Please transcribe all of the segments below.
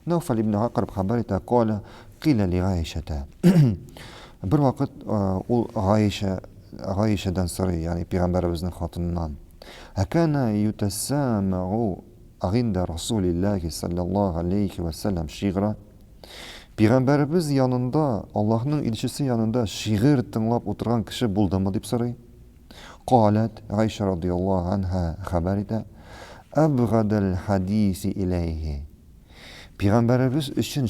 Nawfal ibn Aqrab haber ita qala qila li Aishata. Bir vaqt ul Aishadan so'ray, ya'ni payg'ambarimizning xotinidan. Hakana yutasama'u inda Rasulillah sallallohu alayhi va sallam shigra. Payg'ambarimiz yanında, Allah'ın elçisi yanında şiir tınlap oturan kişi buldu mu deb so'ray. Qalat Aisha radhiyallohu anha haber ita abghadal hadisi ilayhi. Payg'ambarimiz uchun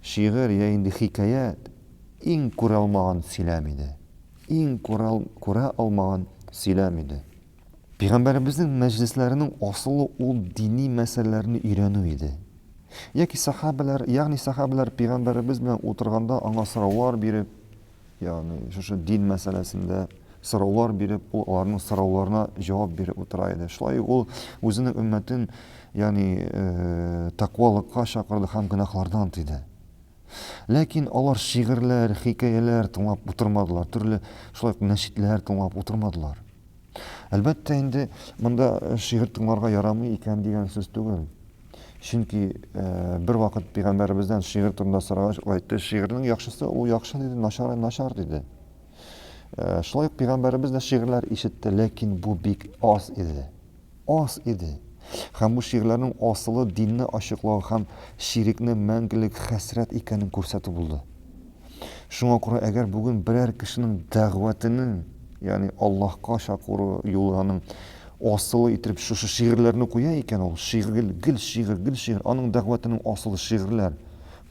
şiir ya'ni hikoyat eng ko'ra olmagan silam edi. Eng ko'ra olmagan silam edi. Payg'ambarimizning majlislarining aslı o dini meselelerini öğreniyor idi. Sahabeler Peygamberimiz bilan o'tirganda anga so'rovlar berib, ya'ni shu din meselesinde so'rovlar berib, ularning so'rovlarına cevap berib o'tiraydi. Shulay u o'zining ummatin ya'ni taqvolikqa chaqirdi ham gunohlardan tiydi. Lekin ular şiirler, hikoyalar tinglab o'tirmadilar, turli shulay nashidlar tinglab o'tirmadilar. Albatta endi bunda şiir tinglarga yaramay ekan degan so'z tugul. Chunki bir vaqt payg'ambarimizdan şiir turida so'ragach, u aytdi, şiirning yaxshisi u yaxshi dedi, nashar dedi. Shulay payg'ambarimiz da şiirlar eshitdi, lekin bu bek oz edi. Oz edi. Ham bu şiirlarning aslı dinni oshliqligi ham shirikni mangilik hasrat ekanini ko'rsatib bo'ldi. Shunga ko'ra agar bugun biror kishining da'vatini, ya'ni Allohga chaqirish yo'lining aslı itirib shu şiirlarni qo'yar ekan, u gil şiir, onun da'vatining aslı şiirlar.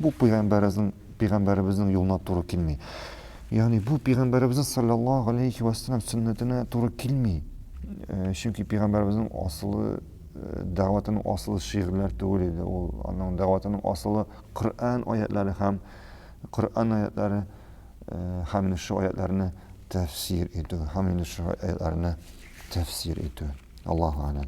Bu payg'ambarimizning yo'lina to'g'ri kelmaydi. Ya'ni bu payg'ambarimizning sallallohu alayhi va sallam sunnatine to'g'ri kelmaydi. Chunki payg'ambarimizning aslı da'vatining aslı şiirlar tugul edi. Onun da'vatining aslı Qur'on oyatlari ham shu oyatlarni tafsir etdi. Allahu a'lam.